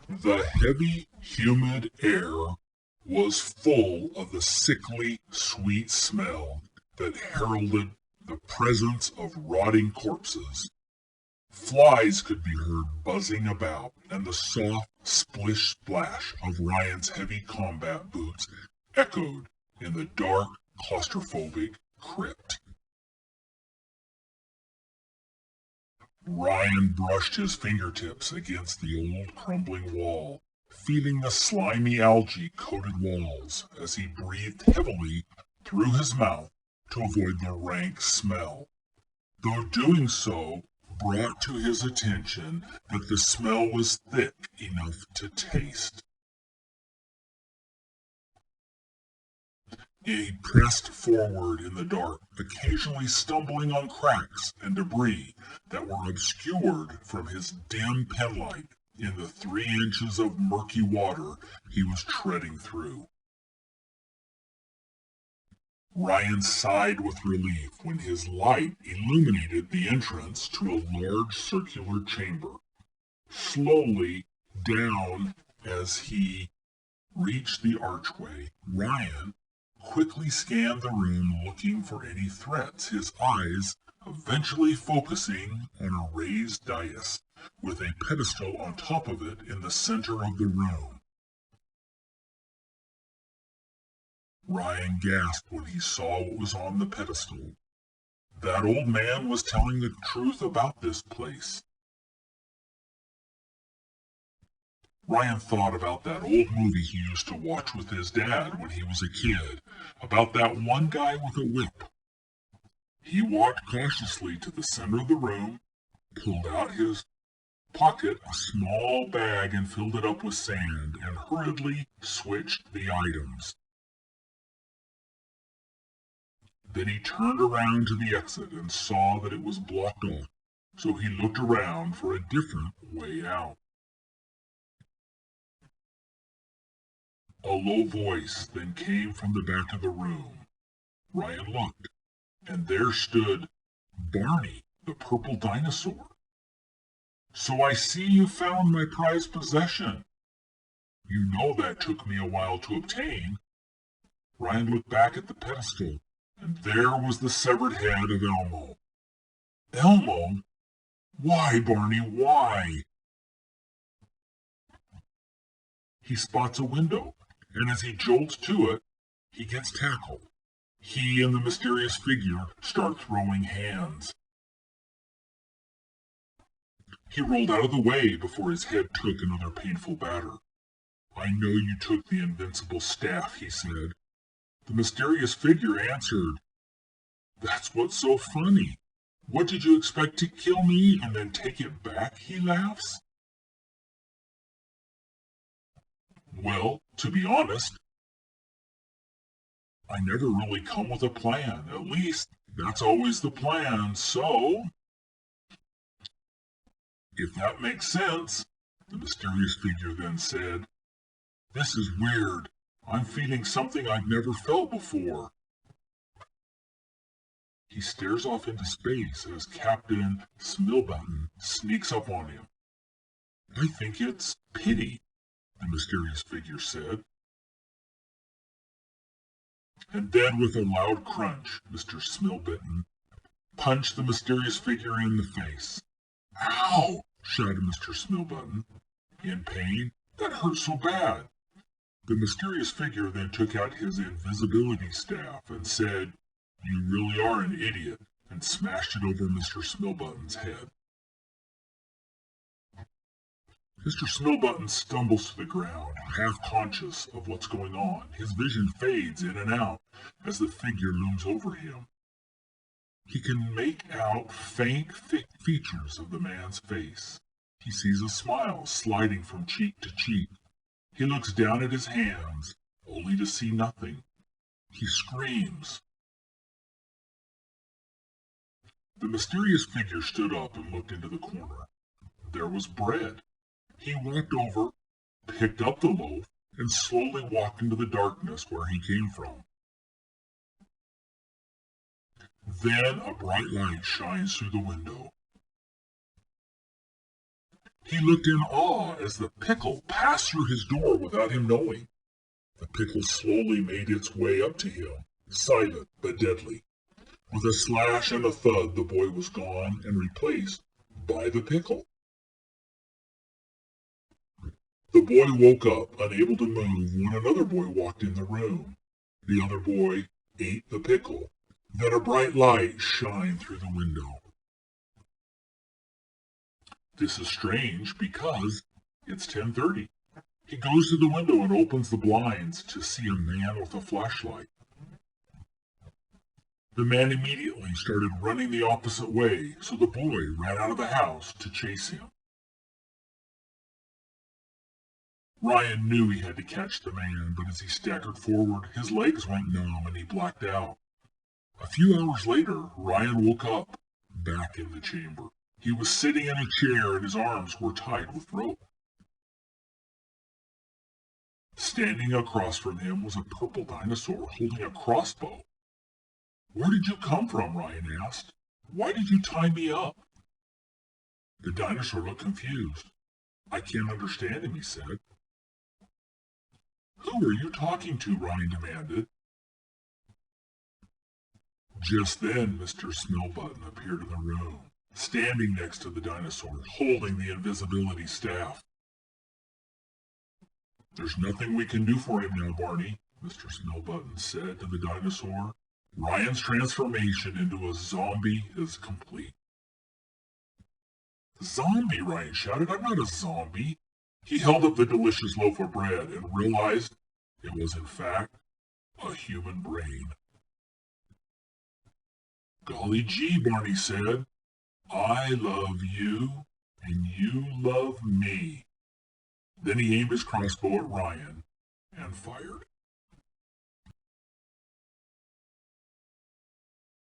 The heavy, humid air was full of the sickly, sweet smell that heralded the presence of rotting corpses. Flies could be heard buzzing about, and the soft splish-splash of Ryan's heavy combat boots echoed in the dark, claustrophobic crypt. Ryan brushed his fingertips against the old crumbling wall, feeling the slimy algae-coated walls as he breathed heavily through his mouth to avoid the rank smell, though doing so brought to his attention that the smell was thick enough to taste. He pressed forward in the dark, occasionally stumbling on cracks and debris that were obscured from his dim penlight in the 3 inches of murky water he was treading through. Ryan sighed with relief when his light illuminated the entrance to a large circular chamber. Slowly down as he reached the archway, Ryan quickly scanned the room looking for any threats, his eyes eventually focusing on a raised dais with a pedestal on top of it in the center of the room. Ryan gasped when he saw what was on the pedestal. That old man was telling the truth about this place. Ryan thought about that old movie he used to watch with his dad when he was a kid, about that one guy with a whip. He walked cautiously to the center of the room, pulled out his pocket a small bag and filled it up with sand, and hurriedly switched the items. Then he turned around to the exit and saw that it was blocked off, so he looked around for a different way out. A low voice then came from the back of the room. Ryan looked, and there stood Barney, the purple dinosaur. "So I see you found my prized possession. You know that took me a while to obtain." Ryan looked back at the pedestal, and there was the severed head of Elmo. "Elmo? Why, Barney, why?" He spots a window, and as he jolts to it, he gets tackled. He and the mysterious figure start throwing hands. He rolled out of the way before his head took another painful batter. "I know you took the invincible staff," he said. The mysterious figure answered, "That's what's so funny. What did you expect, to kill me and then take it back?" he laughs. "Well, to be honest, I never really come with a plan. At least, that's always the plan, so if that makes sense," the mysterious figure then said. "This is weird. I'm feeling something I've never felt before." He stares off into space as Captain Smilbutton sneaks up on him. "I think it's pity," the mysterious figure said. And then with a loud crunch, Mr. Smilbutton punched the mysterious figure in the face. "Ow!" shouted Mr. Smilbutton, in pain. "That hurt so bad." The mysterious figure then took out his invisibility staff and said, "You really are an idiot," and smashed it over Mr. Smilbutton's head. Mr. Smilbutton stumbles to the ground, half conscious of what's going on. His vision fades in and out as the figure looms over him. He can make out faint features of the man's face. He sees a smile sliding from cheek to cheek. He looks down at his hands, only to see nothing. He screams. The mysterious figure stood up and looked into the corner. There was bread. He walked over, picked up the loaf, and slowly walked into the darkness where he came from. Then a bright light shines through the window. He looked in awe as the pickle passed through his door without him knowing. The pickle slowly made its way up to him, silent but deadly. With a slash and a thud, the boy was gone and replaced by the pickle. The boy woke up, unable to move, when another boy walked in the room. The other boy ate the pickle. Then a bright light shined through the window. This is strange because it's 10:30. He goes to the window and opens the blinds to see a man with a flashlight. The man immediately started running the opposite way, so the boy ran out of the house to chase him. Ryan knew he had to catch the man, but as he staggered forward, his legs went numb and he blacked out. A few hours later, Ryan woke up, back in the chamber. He was sitting in a chair and his arms were tied with rope. Standing across from him was a purple dinosaur holding a crossbow. "Where did you come from?" Ryan asked. "Why did you tie me up?" The dinosaur looked confused. "I can't understand him," he said. "Who are you talking to?" Ryan demanded. Just then, Mr. Smellbutton appeared in the room, standing next to the dinosaur, holding the invisibility staff. "There's nothing we can do for him now, Barney," Mr. Smellbutton said to the dinosaur. "Ryan's transformation into a zombie is complete." "Zombie!" Ryan shouted. "I'm not a zombie." He held up the delicious loaf of bread and realized it was, in fact, a human brain. "Golly gee," Barney said. "I love you, and you love me." Then he aimed his crossbow at Ryan and fired.